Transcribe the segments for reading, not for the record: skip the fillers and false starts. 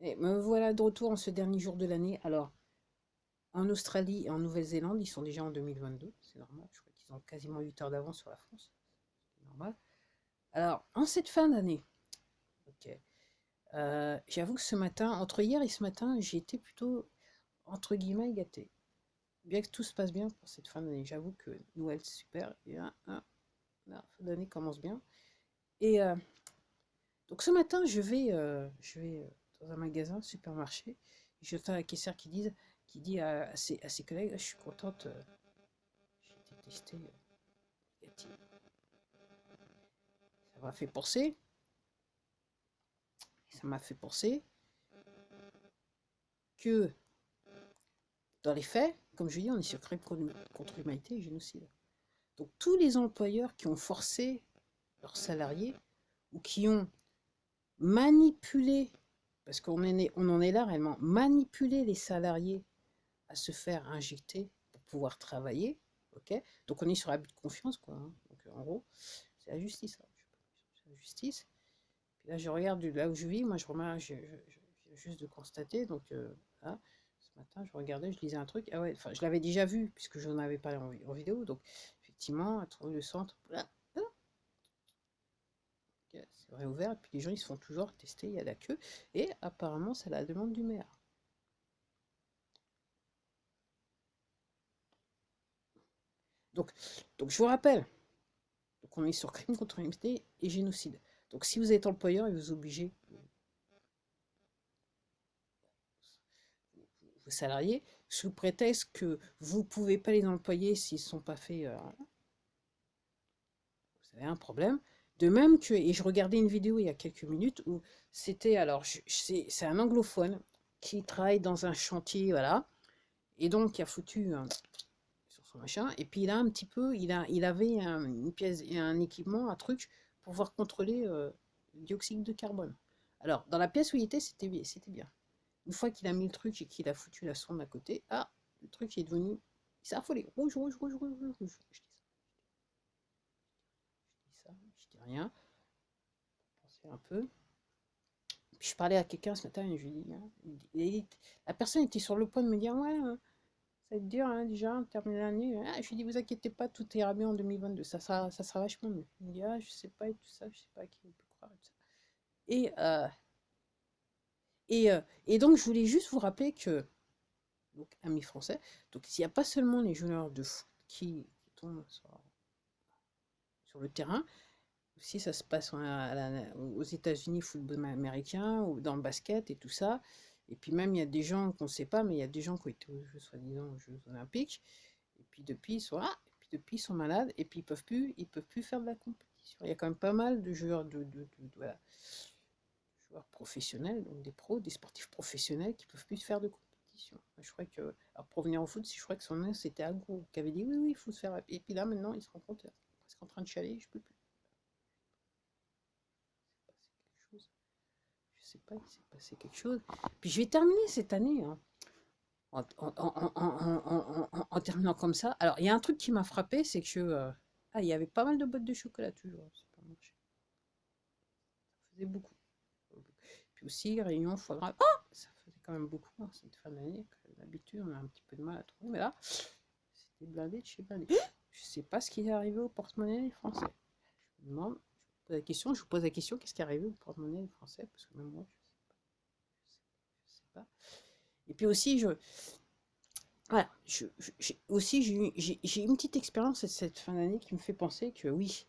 Et me voilà de retour en ce dernier jour de l'année. Alors, en Australie et en Nouvelle-Zélande, ils sont déjà en 2022, c'est normal. Je crois qu'ils ont quasiment 8 heures d'avance sur la France. C'est normal. Alors, en cette fin d'année, ok, j'avoue que ce matin, entre hier et ce matin, j'ai été plutôt, entre guillemets, gâté. Bien que tout se passe bien pour cette fin d'année. J'avoue que Noël, c'est super. Et la fin d'année commence bien. Et donc ce matin, je vais dans un magasin, supermarché. J'entends la caissière qui dit à ses collègues, je suis contente, j'ai été testée négative. Ça m'a fait penser, ça m'a fait penser que dans les faits, comme je dis, on est sur crime contre l'humanité et génocide. Donc tous les employeurs qui ont forcé leurs salariés ou qui ont manipulé, parce on en est là réellement, manipuler les salariés à se faire injecter pour pouvoir travailler, ok. Donc on est sur l'abus de confiance, quoi, hein. Donc en gros, c'est la justice, hein. C'est la justice. Puis là, je regarde là où je vis, moi je remarque, je viens juste de constater, donc là, ce matin, je regardais, je lisais un truc, ah ouais, enfin, je l'avais déjà vu, puisque je n'en avais pas en vidéo, donc effectivement, à trouver le centre, là, là, ok, c'est réouvert, et puis les gens, ils se font toujours tester, il y a la queue, et apparemment, c'est la demande du maire. Donc, donc je vous rappelle, donc on est sur crime contre l'humanité et génocide. Donc si vous êtes employeur, il vous oblige vos salariés, sous prétexte que vous ne pouvez pas les employer s'ils ne sont pas faits, vous avez un problème. De même que, et je regardais une vidéo il y a quelques minutes où c'était, alors c'est un anglophone qui travaille dans un chantier, voilà, et donc qui a foutu sur son machin, et puis il a un petit peu, il avait une pièce, un équipement, un truc pour pouvoir contrôler le dioxyde de carbone. Alors, dans la pièce où il était, c'était bien. Une fois qu'il a mis le truc et qu'il a foutu la sonde à côté, ah, le truc est devenu, il s'est affolé, rouge, rouge, rouge, rouge, rouge, rouge. Je dis rien, pensez un peu. Puis je parlais à quelqu'un ce matin et je lui dis, hein, la personne était sur le point de me dire, ouais, ça va être dur, hein, déjà, terminer l'année. Ah, je lui dis, vous inquiétez pas, tout ira bien en 2022, ça sera vachement mieux. Il me dit, ah, je sais pas, et tout ça, je sais pas à qui on peut croire, et tout ça. Et, euh, et donc, je voulais juste vous rappeler que, donc, amis français, donc, il n'y a pas seulement les joueurs de foot qui tombent sur le terrain, aussi ça se passe aux États-Unis, football américain, ou dans le basket et tout ça. Et puis même, il y a des gens qu'on ne sait pas, mais il y a des gens qui ont été aux Jeux, soi-disant, aux Jeux Olympiques. Et puis depuis, ils sont là, et puis depuis, ils sont malades, et puis ils peuvent plus faire de la compétition. Il y a quand même pas mal de joueurs, voilà, joueurs professionnels, donc des pros, des sportifs professionnels qui peuvent plus faire de compétition. Je crois que, alors pour venir au foot, je crois que son nom c'était Agro, qui avait dit oui, oui, il faut se faire. Et puis là, maintenant, il se rend compte, il est presque en train de chialer, je peux plus. C'est quelque chose. Je sais pas, il s'est passé quelque chose. Puis je vais terminer cette année, hein, en terminant comme ça. Alors, il y a un truc qui m'a frappé, c'est que ah, il y avait pas mal de boîtes de chocolat toujours au supermarché. Ça faisait beaucoup. Puis aussi, réunion, foie gras. Oh, ça faisait quand même beaucoup, hein, cette fin d'année. D'habitude, on a un petit peu de mal à trouver. Mais là, c'était blindé de chez blindé. Je sais pas ce qui est arrivé au porte-monnaie des Français. Je me demande, je vous pose la question, qu'est-ce qui est arrivé au porte-monnaie des Français? Parce que même moi, je sais pas. Et puis aussi, voilà, aussi, j'ai une petite expérience cette fin d'année qui me fait penser que oui,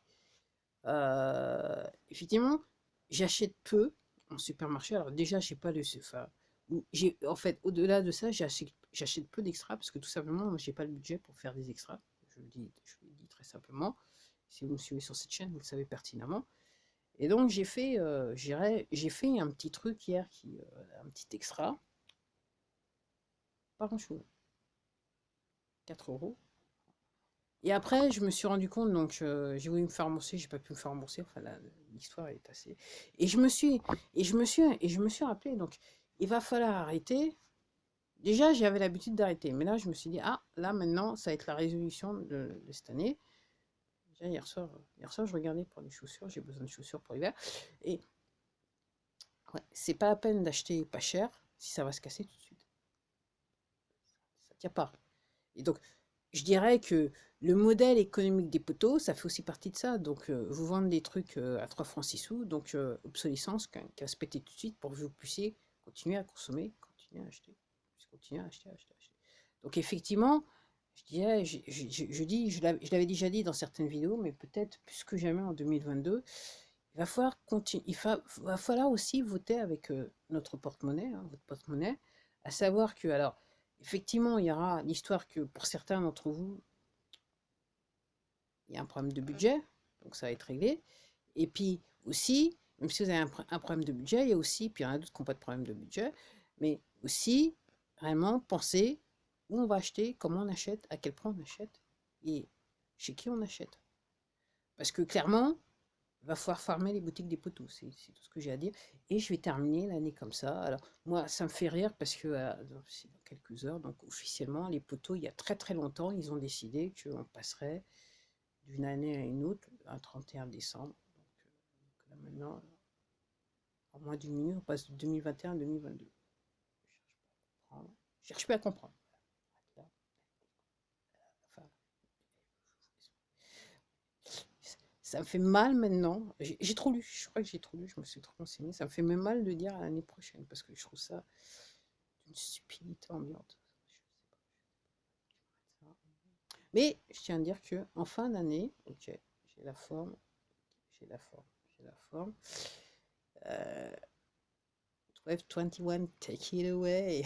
effectivement, j'achète peu en supermarché. Alors déjà, j'ai pas le, enfin, en fait, au-delà de ça, j'achète peu d'extras parce que tout simplement, j'ai pas le budget pour faire des extras. Je le dis très simplement. Si vous me suivez sur cette chaîne, vous le savez pertinemment. Et donc, j'ai fait un petit truc hier, un petit extra, pas grand-chose, 4 euros. Et après, je me suis rendu compte, donc j'ai voulu me faire rembourser, j'ai pas pu me faire rembourser. Enfin, l'histoire est assez. Et je me suis rappelé. Donc, il va falloir arrêter. Déjà, j'avais l'habitude d'arrêter, mais là, je me suis dit, ah, là maintenant, ça va être la résolution de cette année. Déjà, hier soir, je regardais pour les chaussures. J'ai besoin de chaussures pour l'hiver. Et Ouais, c'est pas la peine d'acheter pas cher si ça va se casser tout de suite. Ça tient pas. Et donc, je dirais que le modèle économique des poteaux, ça fait aussi partie de ça. Donc, vous vendez des trucs à 3 francs 6 sous, donc obsolescence qui va se péter tout de suite pour que vous puissiez continuer à consommer, continuer à acheter, continuer à acheter, acheter, acheter. Donc, effectivement, je dirais, je l'avais déjà dit dans certaines vidéos, mais peut-être plus que jamais en 2022, il va falloir va falloir aussi voter avec notre porte-monnaie, hein, votre porte-monnaie, à savoir que, alors, effectivement, il y aura l'histoire que pour certains d'entre vous, il y a un problème de budget, donc ça va être réglé. Et puis aussi, même si vous avez un problème de budget, il y a aussi, puis il y en a d'autres qui n'ont pas de problème de budget, mais aussi, vraiment, penser où on va acheter, comment on achète, à quel prix on achète, et chez qui on achète. Parce que clairement, il va falloir farmer les boutiques des poteaux, c'est tout ce que j'ai à dire. Et je vais terminer l'année comme ça. Alors, moi, ça me fait rire parce que c'est dans quelques heures, donc officiellement, les poteaux, il y a très très longtemps, ils ont décidé qu'on passerait d'une année à une autre, un 31 décembre. Donc là maintenant, en moins d'une minute, on passe de 2021 à 2022. Je cherche pas à comprendre. Enfin, ça me fait mal maintenant. J'ai trop lu, je crois que j'ai trop lu, je me suis trop renseignée. Ça me fait même mal de dire à l'année prochaine parce que je trouve ça d'une stupidité ambiante. Mais je tiens à dire que en fin d'année, ok, j'ai la forme, j'ai la forme, j'ai la forme. 1221, take it away.